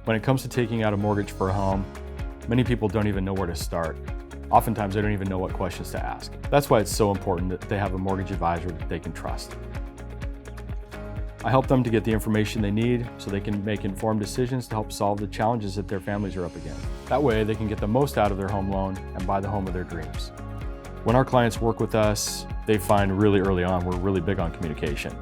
When it comes to taking out a mortgage for a home, many people don't even know where to start. Oftentimes, they don't even know what questions to ask. That's why it's so important that they have a mortgage advisor that they can trust. I help them to get the information they need so they can make informed decisions to help solve the challenges that their families are up against. That way, they can get the most out of their home loan and buy the home of their dreams. When our clients work with us, they find really early on we're really big on communication.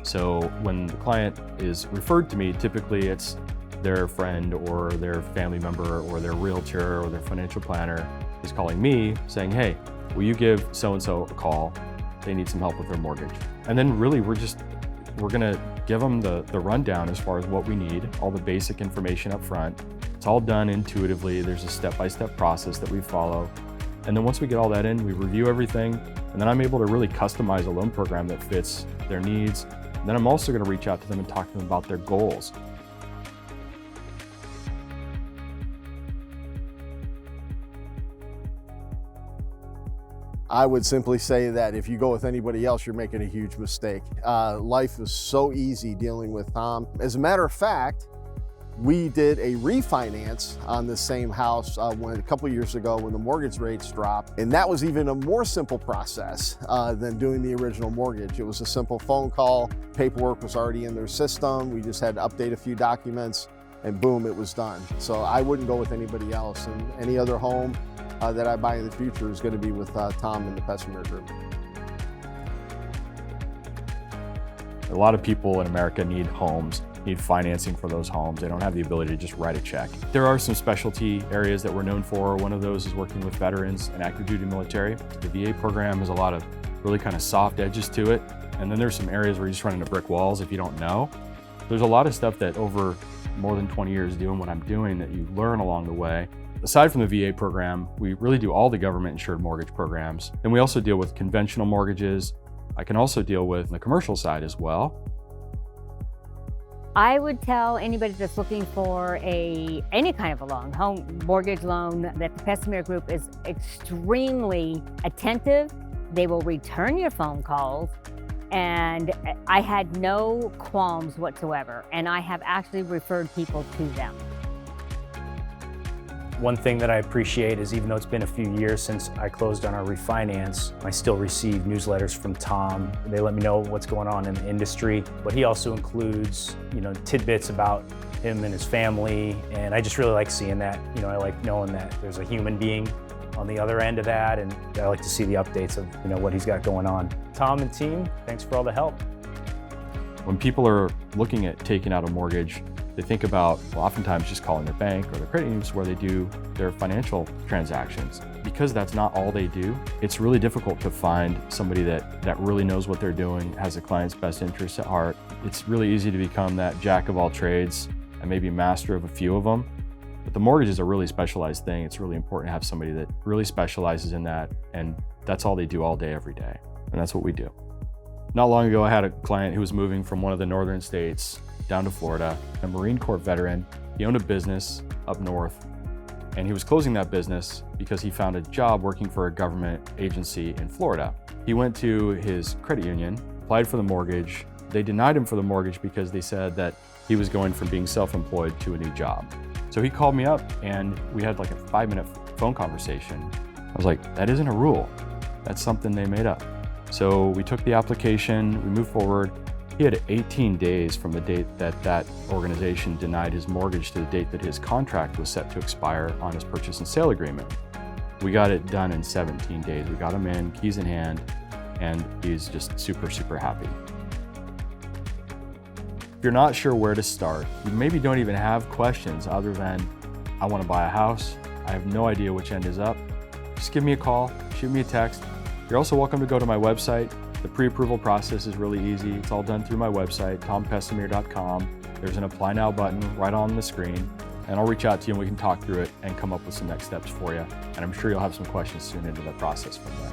So when the client is referred to me, typically it's their friend or their family member or their realtor or their financial planner is calling me saying, hey, will you give so-and-so a call? They need some help with their mortgage. And then really we're gonna give them the rundown as far as what we need, all the basic information up front. It's all done intuitively. There's a step-by-step process that we follow. And then once we get all that in, we review everything, and then I'm able to really customize a loan program that fits their needs. And then I'm also gonna reach out to them and talk to them about their goals. I would simply say that if you go with anybody else, you're making a huge mistake. Life is so easy dealing with Tom. As a matter of fact, we did a refinance on the same house a couple years ago when the mortgage rates dropped. And that was even a more simple process than doing the original mortgage. It was a simple phone call. Paperwork was already in their system. We just had to update a few documents and boom, it was done. So I wouldn't go with anybody else. And any other home that I buy in the future is going to be with Tom and the Pessemer Group. A lot of people in America need homes, need financing for those homes. They don't have the ability to just write a check. There are some specialty areas that we're known for. One of those is working with veterans and active duty military. The VA program has a lot of really kind of soft edges to it. And then there's some areas where you just run into brick walls if you don't know. There's a lot of stuff that over more than 20 years doing what I'm doing that you learn along the way. Aside from the VA program, we really do all the government insured mortgage programs. And we also deal with conventional mortgages. I can also deal with the commercial side as well. I would tell anybody that's looking for any kind of a loan, home mortgage loan, that the Pessemer Group is extremely attentive. They will return your phone calls. And I had no qualms whatsoever. And I have actually referred people to them. One thing that I appreciate is even though it's been a few years since I closed on our refinance, I still receive newsletters from Tom. They let me know what's going on in the industry, but he also includes, tidbits about him and his family, and I just really like seeing that. I like knowing that there's a human being on the other end of that, and I like to see the updates of, what he's got going on. Tom and team, thanks for all the help. When people are looking at taking out a mortgage, they think about, oftentimes just calling their bank or their credit unions where they do their financial transactions. Because that's not all they do, it's really difficult to find somebody that really knows what they're doing, has the client's best interests at heart. It's really easy to become that jack of all trades and maybe master of a few of them. But the mortgage is a really specialized thing. It's really important to have somebody that really specializes in that, and that's all they do all day, every day. And that's what we do. Not long ago, I had a client who was moving from one of the northern states down to Florida, a Marine Corps veteran. He owned a business up north, and he was closing that business because he found a job working for a government agency in Florida. He went to his credit union, applied for the mortgage. They denied him for the mortgage because they said that he was going from being self-employed to a new job. So he called me up and we had like a 5-minute phone conversation. I was like, that isn't a rule. That's something they made up. So we took the application, we moved forward. He had 18 days from the date that organization denied his mortgage to the date that his contract was set to expire on his purchase and sale agreement. We got it done in 17 days. We got him in, keys in hand, and he's just super, super happy. If you're not sure where to start, you maybe don't even have questions other than, I want to buy a house, I have no idea which end is up, just give me a call, shoot me a text. You're also welcome to go to my website. The pre-approval process is really easy. It's all done through my website, tompessemer.com. There's an apply now button right on the screen, and I'll reach out to you and we can talk through it and come up with some next steps for you. And I'm sure you'll have some questions soon into the process from there.